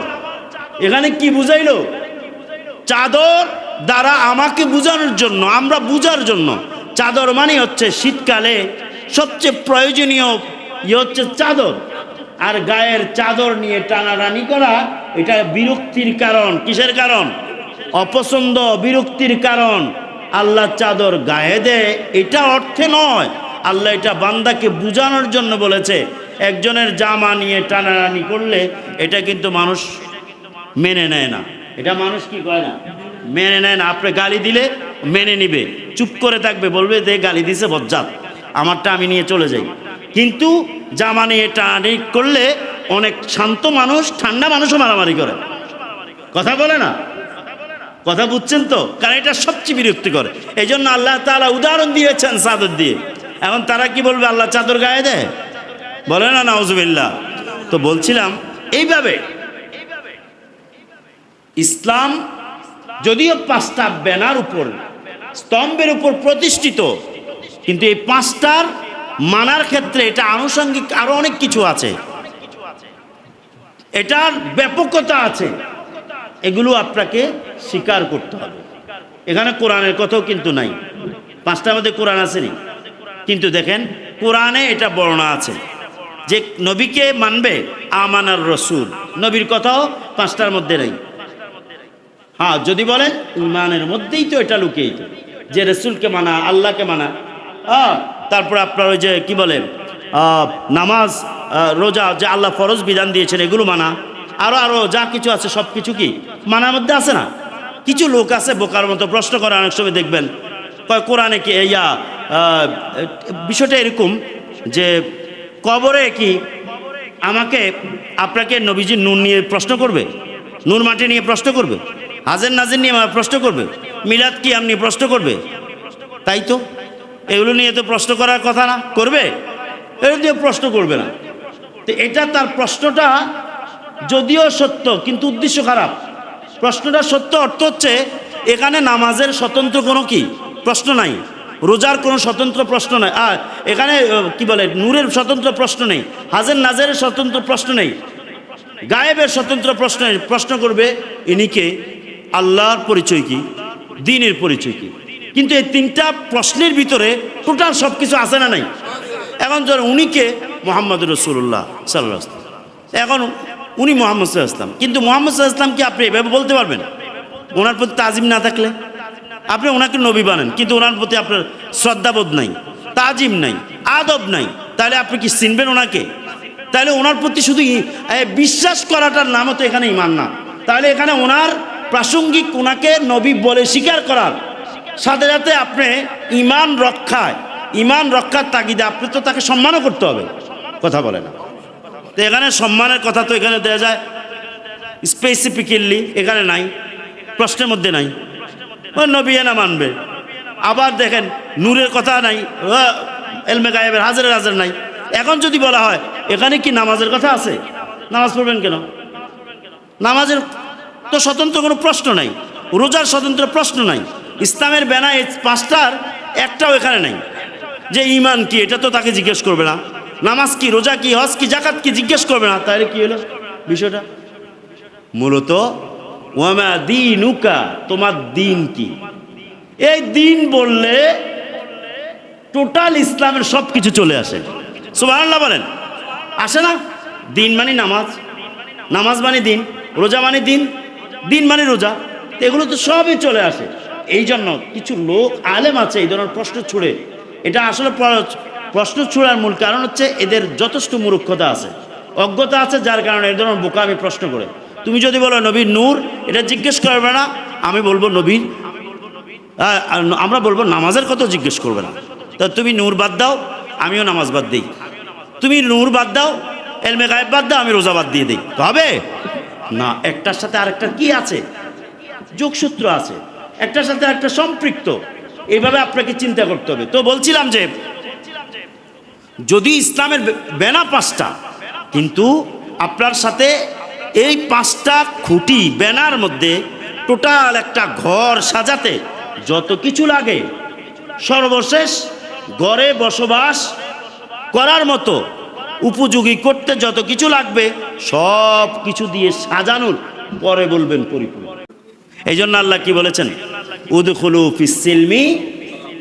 এখানে কি বুঝাইলো? চাদর দ্বারা আমাকে বুঝানোর জন্য, আমরা বুঝার জন্য। চাদর মানে হচ্ছে শীতকালে সবচেয়ে প্রয়োজনীয় হচ্ছে চাদর। আর গায়ের চাদর নিয়ে টানাটানি করা এটা বিরক্তির কারণ। কিসের কারণ? অপছন্দ, বিরক্তির কারণ। আল্লাহ চাদর গায়ে দেয় এটা অর্থে নয়, আল্লাহ এটা বান্দাকে বুঝানোর জন্য বলেছে। একজনের জামা নিয়ে টানাটানি করলে এটা কিন্তু মানুষ মেনে নেয় না। এটা মানুষ কি করে না? মেনে নেয় না। আপনি গালি দিলে মেনে নিবে, চুপ করে থাকবে, বলবে যে গালি দিছে বজ্জাত, আমারটা আমি নিয়ে চলে যাই। কিন্তু জামা নিয়ে টানাটানি করলে অনেক শান্ত মানুষ, ঠান্ডা মানুষও মারামারি করে, কথা বলে না। কথা বুঝছেন তো? কারণ এটা সবচেয়ে বিরক্তিকর। এই জন্য আল্লাহ তাআলা উদাহরণ দিয়েছেন চাদর দিয়ে। এখন তারা কি বলবে? আল্লাহ চাদর গায়ে দেয়? বলে না নাউজুবিল্লাহ। তো বলছিলাম এইভাবে ইসলাম যদিও 5টা ব্যানার উপর, স্তম্ভের উপর প্রতিষ্ঠিত, কিন্তু এই 5টার মানার ক্ষেত্রে এটা আনুষঙ্গিক আরো অনেক কিছু আছে, এটার ব্যাপকতা আছে। এগুলো আপনাকে স্বীকার করতে হবে। এখানে কোরআনের কথাও কিন্তু নাই। 5টার মধ্যে কোরআন আসেনি, কিন্তু দেখেন কোরআনে এটা বর্ণনা আছে যে নবীকে মানবে, আমানার রসুল, নবীর কথাও 5টার মধ্যে নেই। হ্যাঁ, যদি বলেন ইমানের মধ্যেই তো এটা লুকিয়ে, যে রসুলকে মানা, আল্লাহকে মানা। তারপরে আপনার ওই যে কি বলে নামাজ, রোজা, যে আল্লাহ ফরজ বিধান দিয়েছেন এগুলো মানা, আরো যা কিছু আছে সব কিছু কি মানার মধ্যে আছে না? কিছু লোক আছে বোকার মতো প্রশ্ন করে, অনেক সময় দেখবেন কোরআনে কি বিষয়টা এরকম যে কবরে কি আমাকে আপনাকে নবীজি নূর নিয়ে প্রশ্ন করবে, নূর মাটি নিয়ে প্রশ্ন করবে, হাজের নাজির নিয়ে প্রশ্ন করবে, মিলাদ কি আপনি প্রশ্ন করবে? তাই তো এগুলো নিয়ে তো প্রশ্ন করার কথা না, করবে? এগুলো দিয়ে প্রশ্ন করবে না। তো এটা তার প্রশ্নটা যদিও সত্য কিন্তু উদ্দেশ্য খারাপ। প্রশ্নটা সত্য, অর্থ হচ্ছে এখানে নামাজের স্বতন্ত্র কোনো কি প্রশ্ন নাই, রোজার কোনো স্বতন্ত্র প্রশ্ন নাই, আর এখানে কি বলে নূরের স্বতন্ত্র প্রশ্ন নেই, হাজের নাজেরের স্বতন্ত্র প্রশ্ন নেই, গায়েবের স্বতন্ত্র প্রশ্ন নেই। প্রশ্ন করবে ইনিকে, আল্লাহর পরিচয় কি, দ্বীনের পরিচয় কি। কিন্তু এই তিনটা প্রশ্নের ভিতরে টোটাল সব কিছু আছে না নাই? এখন ধর উনিকে মোহাম্মদ রসুল্লাহ সাল্লাল্লাহু আলাইহি ওয়াসাল্লাম, এখন উনি মোহাম্মদ সাল্লাল্লাহু আলাইহি ওয়াসাল্লাম, কিন্তু মোহাম্মদ সাল্লাল্লাহু আলাইহি ওয়াসাল্লাম কি আপনি এভাবে বলতে পারবেন? ওনার প্রতি তাজিম না থাকলে আপনি ওনাকে নবী বানান, কিন্তু ওনার প্রতি আপনার শ্রদ্ধাবোধ নাই, তাজিম নাই, আদব নাই, তাহলে আপনি কি চিনবেন ওনাকে? তাহলে ওনার প্রতি শুধু বিশ্বাস করাটার নামও তো এখানে ঈমান না। তাহলে এখানে ওনার প্রাসঙ্গিক ওনাকে নবী বলে স্বীকার করার সাথে সাথে আপনি ঈমান রক্ষার তাগিদে আপনি তো তাকে সম্মানও করতে হবে। কথা বলে না তো এখানে সম্মানের কথা তো এখানে দেওয়া যায় স্পেসিফিক্যালি, এখানে নাই, প্রশ্নের মধ্যে নাই। নবী না মানবে। আবার দেখেন নূরের কথা নাই, এলমে গায়েবের হাজার নাই। এখন যদি বলা হয় এখানে কি নামাজের কথা আছে, নামাজ পড়বেন কেন? নামাজের তো স্বতন্ত্র কোনো প্রশ্ন নাই, রোজার স্বতন্ত্র প্রশ্ন নাই, ইসলামের ব্যানা এই পাঁচটার একটাও এখানে নাই। যে ঈমান কি এটা তো তাকে জিজ্ঞেস করবে না, নামাজ কি, রোজা কি, হজ কি, যাকাত কি জিজ্ঞেস করবে না। তাহলে কি হলো বিষয়টা? মূলত ওয়ামা দীনুকা, তোমার দিন কি। এই দিন বললে টোটাল ইসলামের সব কিছু চলে আসে। সুবহানাল্লাহ বলেন, আসে না? দিন মানে নামাজ, নামাজ মানে দিন, রোজা মানে দিন, দিন মানে রোজা, এগুলো তো সবই চলে আসে। এই জন্য কিছু লোক আলেম আছে এই ধরনের প্রশ্ন ছুড়ে, এটা আসলে প্রশ্ন ছুড়ার মূল কারণ হচ্ছে এদের যথেষ্ট মূর্খতা আছে, অজ্ঞতা আছে, যার কারণে এই ধরনের বোকামি প্রশ্ন করে। তুমি যদি বলো নবীর নূর, এটা জিজ্ঞেস করবে না, আমি বলবো নবীর, আমরা বলবো নামাজের কথা জিজ্ঞেস করবে না। তা তুমি নূর বাদ দাও, আমিও নামাজ বাদ দিই, তুমি নূর বাদ দাও, এলমে গায়েব বাদ দাও, আমি রোজা বাদ দিয়ে দিই, তো হবে না? একটার সাথে আরেকটার কি আছে? যোগসূত্র আছে, একটার সাথে একটা সম্পৃক্ত। এইভাবে আপনাকে চিন্তা করতে হবে। তো বলছিলাম যে যদি ইসলামের বেনা পাঁচটা, কিন্তু আপনার সাথে এই পাঁচটা খুঁটি ব্যানার মধ্যে টোটাল একটা ঘর সাজাতে যত কিছু লাগে, সর্বশেষ ঘরে বসবাস করার মতো উপযোগী করতে যত কিছু লাগবে সব কিছু দিয়ে সাজানোর পরে বলবেন পরিপূর্ণ। এই জন্য আল্লাহ কি বলেছেন? উদখুলু ফিস সিলমি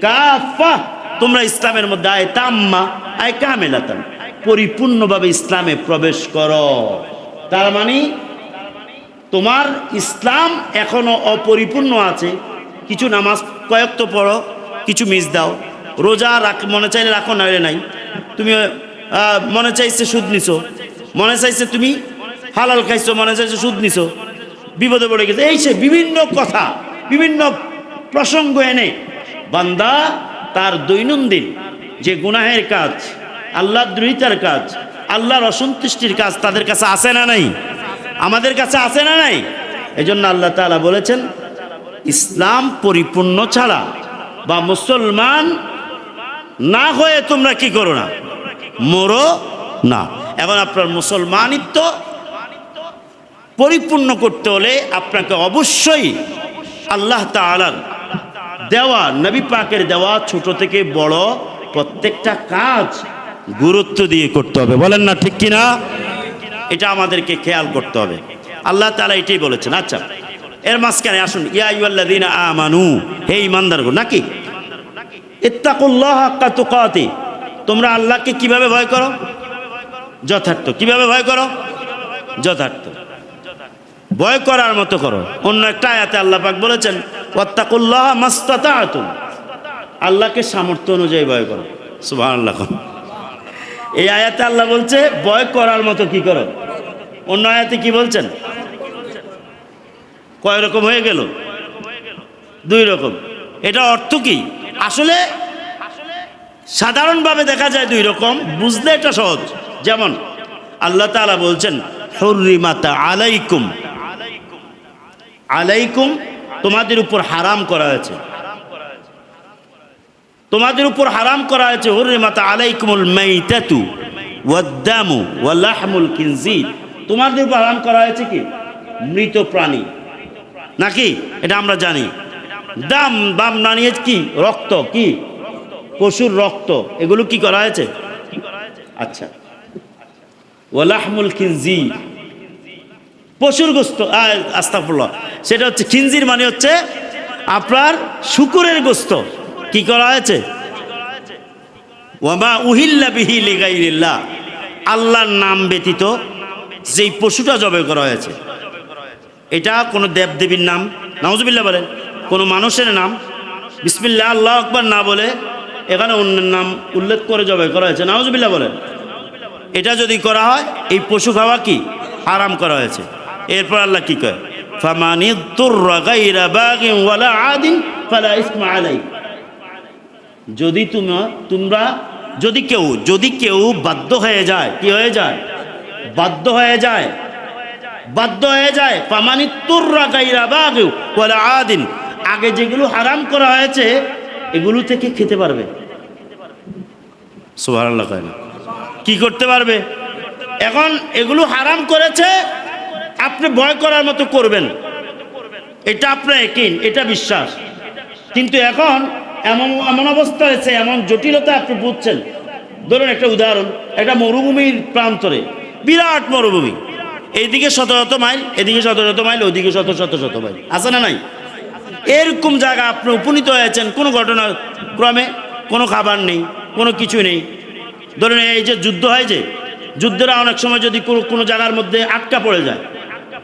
কাফা, তোমরা ইসলামের মধ্যে আয় তাম্মা আয় কামেলাতান, পরিপূর্ণভাবে ইসলামে প্রবেশ করো। তার মানে তোমার ইসলাম এখনো অপরিপূর্ণ আছে, কিছু নামাজ কয়েক তো পড়ো, কিছু মিস দাও, রোজা মনে চাইলে রাখো, নইলে নাই। তুমি মনে চাইছে সুদ নিছো, মনে চাইছে তুমি হালাল খাইছো, মনে চাইছে সুদ নিছো, বিপদে পড়ে গেছে, এই সে বিভিন্ন কথা, বিভিন্ন প্রসঙ্গ এনে বান্দা তার দৈনন্দিন যে গুনাহের কাজ, আল্লাহ দ্রোহিতার কাজ, আল্লাহর অসন্তুষ্টির কাজ তাদের কাছে আসে না নাই? আমাদের কাছে আসে না নাই? এই জন্য আল্লাহ তাআলা বলেছেন ইসলাম পরিপূর্ণ ছাড়া বা মুসলমান না হয়ে তোমরা কি করো না, মরো না। এখন আপনার মুসলমানিত্ব পরিপূর্ণ করতে হলে আপনাকে অবশ্যই আল্লাহ তাআলার দেওয়া, নবী পাকের দেওয়া ছোট থেকে বড় প্রত্যেকটা কাজ গুরুত্ব দিয়ে করতে হবে। বলেন না ঠিক কিনা? এটা আমাদেরকে খেয়াল করতে হবে। আল্লাহ তাআলা এটাই বলেছেন। আচ্ছা, এর মাঝখানে আসুন, ইয়া আইয়ুহাল্লাযীনা আমানু, হে ঈমানদারগণ, নাকি ইত্তাকুল্লাহ হাক্কা তুকাতি, তোমরা আল্লাহকে কিভাবে ভয় করো? যথার্থ। কিভাবে ভয় করো? যথার্থ। ভয় করার মতো করো। অন্য একটা আয়াতে আল্লাহ পাক বলেছেন ওয়াত্তাকুল্লাহ মাসতাতাতুম, আল্লাহকে সামর্থ্য অনুযায়ী ভয় করো। সুবহানাল্লাহ। এই আয়াতে আল্লাহ বলছে ভয় করার মতো কি করো। অন্য আয়াতে কি বলছেন? কয় রকম হয়ে গেল? দুই রকম। এটা অর্থ কি? আসলে সাধারণভাবে দেখা যায় দুই রকম, বুঝলে এটা সহজ। যেমন আল্লাহ তাআলা বলছেন হুররিমাত আলাইকুম, আলাইকুম তোমাদের উপর হারাম করা হয়েছে, তোমাদের উপর হারাম করা হয়েছে। হুররিমাত আলাইকুমুল মাইতাতু ওয়াদ-দামু ওয়া লাহমুল খিনজির, তোমাদের উপর হারাম করা হয়েছে কি মৃত প্রাণী, নাকি এটা আমরা জানি। দাম দাম না নিয়ে কি রক্ত, কি পশুর রক্ত, এগুলো কি করা হয়েছে? আচ্ছা, ওয়া লাহমুল খিনজির পশুর গোস্ত, আস্তাগফিরুল্লাহ, সেটা হচ্ছে খিনজির মানে হচ্ছে আপনার শূকরের গোস্ত কি করা হয়েছে? ওয়ামা উহিল্লা বিহি লিগাইরিল্লাহ, আল্লাহর নাম ব্যতীত যেই পশুটা জবাই করা হয়েছে, এটা কোনো দেবদেবীর নাম নাউজুবিল্লাহ বলেন, কোনো মানুষের নাম বিসমিল্লাহ আল্লাহু আকবার না বলে এখানে অন্যের নাম উল্লেখ করে জবাই করা হয়েছে, নাউজুবিল্লাহ বলেন। এটা যদি করা হয় এই পশু খাওয়া কি হারাম করা হয়েছে। এরপর আল্লাহ কি কয়? ফামানিদ্দুররা গায়রা বাগিন ওয়ালা আদিন ফালা ইসমা আলাই, যদি কেউ বাধ্য হয়ে যায়, কি হয়ে যায়? বাধ্য হয়ে যায়। ফামানিদ্দুররা গায়রা বাগিন ওয়ালা আদিন, আগে যেগুলো হারাম করা হয়েছে এগুলো থেকে খেতে পারবে। সুবহানাল্লাহ, কি করতে পারবে? এখন এগুলো হারাম করেছে, আপনি ভয় করার মতো করবেন, এটা আপনার ইয়াকিন, এটা বিশ্বাস। কিন্তু এখন এমন অবস্থা হয়েছে, এমন জটিলতা আপনি বুঝছেন। ধরুন একটা উদাহরণ, একটা মরুভূমির প্রান্তরে, বিরাট মরুভূমি, এইদিকে শত শত মাইল, এদিকে শত শত মাইল, ওইদিকে শত শত মাইল, আছে না নাই? এরকম জায়গা আপনি উপনীত হয়েছেন কোনো ঘটনা ক্রমে, কোনো খাবার নেই, কোনো কিছু নেই। ধরুন এই যে যুদ্ধ হয়, যে যুদ্ধরা অনেক সময় যদি কোনো জায়গার মধ্যে আটকা পড়ে যায়,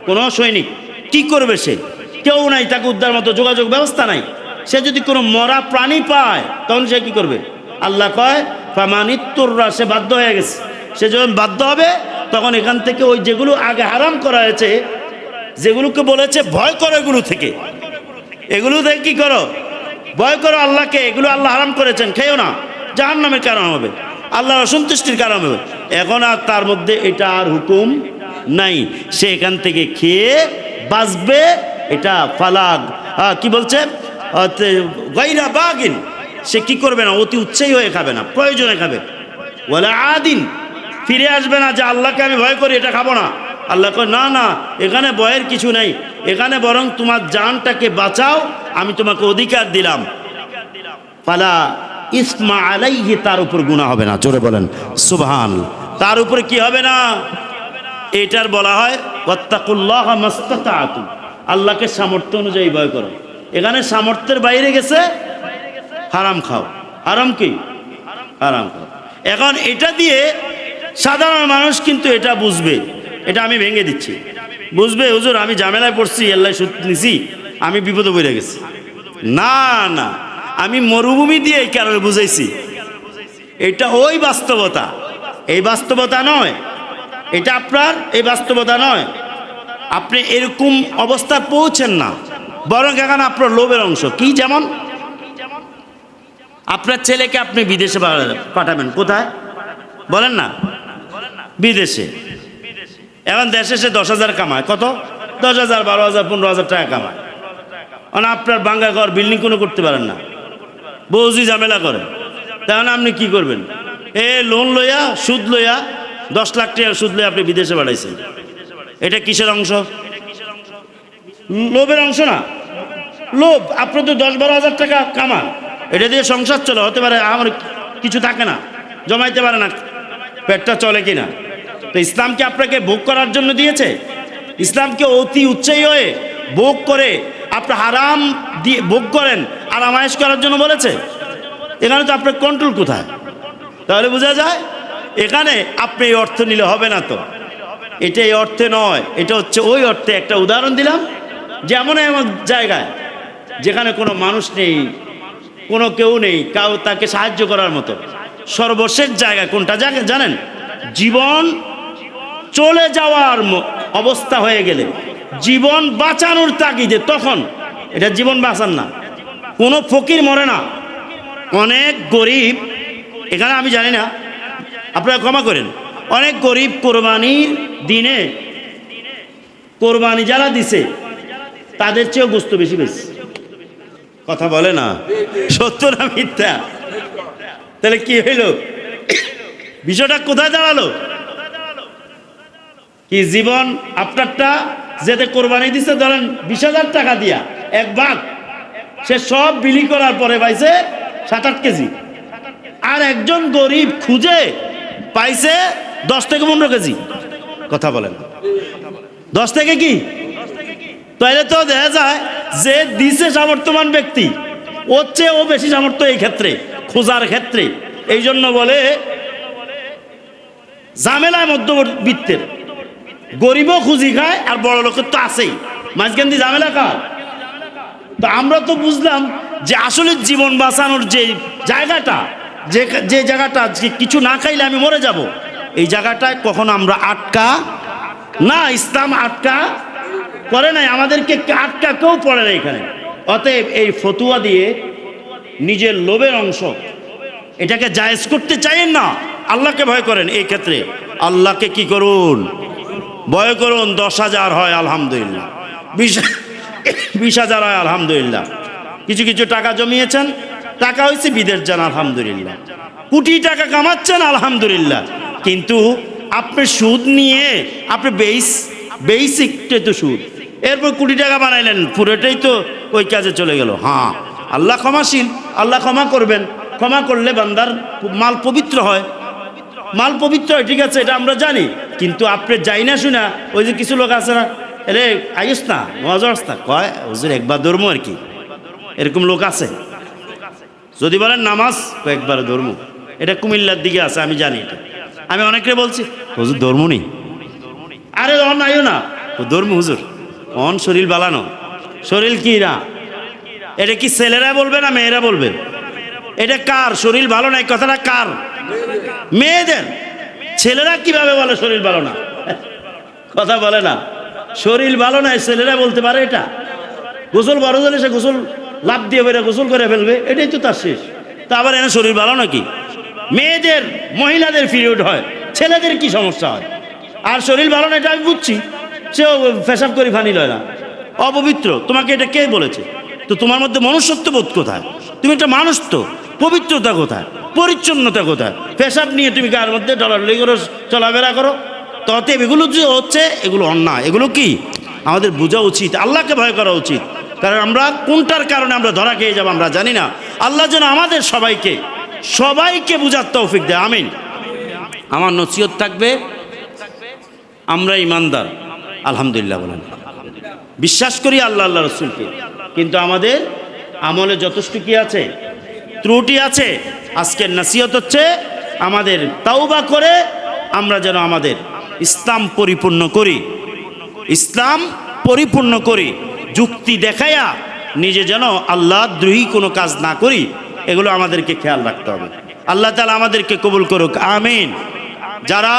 কোনো সৈনিক কি করবে? সে কেউ নাই, তাকে উদ্ধার মতো যোগাযোগ ব্যবস্থা নাই। সে যদি কোনো মরা প্রাণী পায় তখন সে কি করবে? আল্লাহ কয় ফামানিত্তুররা, সে বাধ্য হয়ে গেছে। সে যখন বাধ্য হবে তখন এখান থেকে ওই যেগুলো আগে হারাম করা হয়েছে, যেগুলোকে বলেছে ভয় করো এগুলো থেকে কি করো? ভয় করো আল্লাহকে, এগুলো আল্লাহ হারাম করেছেন, খেয়েও না, জাহান্নামের কারণ হবে, আল্লাহর অসন্তুষ্টির কারণ হবে। এখন আর তার মধ্যে এটা আর হুকুম নাই, সে এখান থেকে খেয়ে বাঁচবে। এটা ফালাগ কি বলছে? গায়রা বাগিন, সে কি করবে না, অতি উৎসাহী হয়ে খাবে না, প্রয়োজনে খাবে। ওয়ালা আদিন, ফিরে আসবে না যে আল্লাহকে আমি ভয় করি এটা খাবো না। আল্লাহ কয় না, এখানে ভয়ের কিছু নাই, এখানে বরং তোমার জানটাকে বাঁচাও, আমি তোমাকে অধিকার দিলাম। ফালা ইসমা আলাইহি, তার উপর গুনাহ হবে না। জোরে বলেন সুবহানাল্লাহ। তার উপরে কি হবে না? এটার বলা হয় ওয়াত্তাকুল্লাহ মাস্তাতাতুম, আল্লাহকে সামর্থ্য অনুযায়ী ভয় করো। এখানে সামর্থ্যের বাইরে গেছে, হারাম খাও। হারাম কি? হারাম খাও। এখন এটা দিয়ে সাধারণ মানুষ কিন্তু এটা বুঝবে, এটা আমি ভেঙে দিচ্ছি, বুঝবে হুজুর আমি ঝামেলায় পড়ছি, আল্লাহ সত্যি নিছি, আমি বিপদে পড়ে গেছি। না, আমি মরুভূমি দিয়ে এই কারণে বুঝাইছি, এটা ওই বাস্তবতা, এই বাস্তবতা নয়, এটা আপনার এই বাস্তবতা নয়। আপনি এরকম অবস্থা পৌঁছেন না, বরং এখন আপনার লোভের অংশ কি? যেমন আপনার ছেলেকে আপনি বিদেশে পাঠাবেন, কোথায় বলেন না? বিদেশে। এখন দেশে সে 10,000 কামায়, কত? 10,000, 12,000, 15,000 টাকা কামায়। মানে আপনার বাঙ্গা ঘর বিল্ডিং কোনো করতে পারেন না, বউজি ঝামেলা করে, তাহলে আপনি কি করবেন? লোন লইয়া, সুদ লইয়া, 10 লাখ টাকা সুদ লইয়া আপনি বিদেশে পাঠাইছেন। এটা কিসের অংশ? লোভের অংশ না? লোভ। আপনি তো 10-12,000 টাকা কামান, এটা দিয়ে সংসার চলে, হতে পারে আমার কিছু থাকে না, জমাইতে পারে না, পেটটা চলে কিনা। তো ইসলামকে আপনাকে ভোগ করার জন্য দিয়েছে? ইসলামকে অতি উৎসাহী হয়ে ভোগ করে আপনি হারাম দিয়ে ভোগ করেন, আর আরামায়েশ করার জন্য বলেছে? এখানে তো আপনার কন্ট্রোল কোথায়? তাহলে বোঝা যায় এখানে আপনি এই অর্থ নিলে হবে না। তো এটা এই অর্থে নয়, এটা হচ্ছে ওই অর্থে। একটা উদাহরণ দিলাম, যেমন এমন জায়গায় যেখানে কোনো মানুষ নেই, কোনো কেউ নেই, কাউ তাকে সাহায্য করার মতো, সর্বশেষ জায়গা কোনটা জানেন? জীবন চলে যাওয়ার অবস্থা হয়ে গেলে, জীবন বাঁচানোর তাগিদে, তখন এটা জীবন বাঁচান না। কোনো ফকির মরে না, অনেক গরিব এখানে আমি জানি না, আপনারা ক্ষমা করেন, অনেক গরিব কোরবানির দিনে কোরবানি যারা দিছে তাদের চেয়েও গোস্ত বেশি বেশি। কথা বলে না, সত্য না মিথ্যা? তাহলে কি হইল? বিষয়টা কোথায় দাঁড়ালো? কি জীবন আপনারটা যেতে কোরবানি দিছে ধরেন 20,000 টাকা দিয়া এক ভাগ, সে সব বিলি করার পরে পাইছে 7-8 কেজি, আর একজন গরিব খুঁজে পাইছে 10 থেকে 15 কেজি। কথা বলেন, 10 থেকে কি? তাইলে তো দেখা যায় যে দিছে সামর্থ্যবান ব্যক্তি ওর চেয়ে ও বেশি সামর্থ্য এই ক্ষেত্রে, খোঁজার ক্ষেত্রে। এই জন্য বলে ঝামেলায় মধ্যবিত্তের, গরিবও খুঁজি খায় আর বড় লোকের তো আছেই, মাঝখান দিয়ে ঝামেলা কার? তো আমরা তো বুঝলাম যে আসলে জীবন বাঁচানোর যে জায়গাটা, যে জায়গাটা কিছু না খাইলে আমি মরে যাব, এই জায়গাটায় কখনো আমরা আটকা না, ইসলাম আটকা করে নাই, আমাদেরকে আটকা কেউ পড়ে না এখানে। অতএব এই ফতুয়া দিয়ে নিজের লোভের অংশ এটাকে জায়েজ করতে চাইেন না, আল্লাহকে ভয় করেন। এই ক্ষেত্রে আল্লাহকে কি করুন? ভয় করুন। 10,000 হয় আলহামদুলিল্লাহ, 20,000 হয় আলহামদুলিল্লাহ, কিছু কিছু টাকা জমিয়েছেন, টাকা হয়েছে বিদেশ যান আলহামদুলিল্লাহ, কোটি টাকা কামাচ্ছেন আলহামদুলিল্লাহ, কিন্তু আপনি সুদ নিয়ে আপনি বেসিকটাই তো সুদ, এরপর কোটি টাকা বানাইলেন, পুরোটাই তো ওই কাজে চলে গেল। হ্যাঁ, আল্লাহ ক্ষমাশীল, আল্লাহ ক্ষমা করবেন, ক্ষমা করলে বান্দার মাল পবিত্র হয়, মাল পবিত্র হয়, ঠিক আছে, এটা আমরা জানি। কিন্তু আপনি যাই না শুনা, ওই যে কিছু লোক আছে না, এরে আইস না মজা আসতা কয় হুজুর একবার ধর্ম আর কি, এরকম লোক আছে। যদি বলেন নামাজ, কয়েকবার ধর্ম, এটা কুমিল্লার দিকে আছে, আমি জানি এটা। আমি অনেকরে বলছি হুজুর ধর্ম নেই, আরে অন আইও না, ও ধর্ম হুজুর, অন শরীর বালানো, শরীর কি না, এটা কি ছেলেরা বলবে না মেয়েরা বলবে? এটা কার শরীর ভালো নাই? কথাটা কার? মেয়েদের। ছেলেরা কিভাবে বলে শরীর ভালো না? কথা বলে না, শরীর ভালো নাই ছেলেরা বলতে পারে এটা? গোসল বড় হলে সে গোসল লাভ দিয়ে বেড়ে গোসল করে ফেলবে, এটাই তো তার শেষ। তা আবার এনে শরীর ভালো নাকি? মেয়েদের মহিলাদের পিরিয়ড হয়, ছেলেদের কি সমস্যা হয়? আর শরীর ভালো না এটা আমি বুঝছি, সেও পেশাব করে ফানি লয় না, অপবিত্র। তোমাকে এটা কে বলেছে? তো তোমার মধ্যে মনুষ্যত্ব বোধ কোথায়? তুমি একটা মানুষ তো, পবিত্রতা কোথায়, পরিচ্ছন্নতা কোথায়? পেশাব নিয়ে তুমি গায়ের মধ্যে ডলাডলি করো, চলাফেরা করো, ততে এগুলো যে হচ্ছে এগুলো অন্যায়। এগুলো কি আমাদের বোঝা উচিত, আল্লাহকে ভয় করা উচিত। কারণ আমরা কোনটার কারণে আমরা ধরা খেয়ে যাবো আমরা জানি না। আল্লাহ যেন আমাদের সবাইকে বুঝার তৌফিক দেয়, আমিন। আমার নসিহত থাকবে, আমরা ইমানদার আলহামদুলিল্লাহ বলেন, বিশ্বাস করি আল্লাহ আল্লাহ রসুলকে, কিন্তু আমাদের আমলে যথেষ্ট কি আছে, ত্রুটি আছে। আজকের নসিহত হচ্ছে আমাদের তাওবা করে আমরা যেন আমাদের ইসলাম পরিপূর্ণ করি, যুক্তি দেখায়া নিজে যেন আল্লাহ দ্রোহী কোনো কাজ না করি, এগুলো আমাদেরকে খেয়াল রাখতে হবে। আল্লাহ তাআলা আমাদেরকে কবুল করুক, আমিন। যারা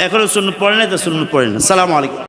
এখনো সুন্নত পড়ে নাই তা সুন্নত পড়েন। আসসালামু আলাইকুম।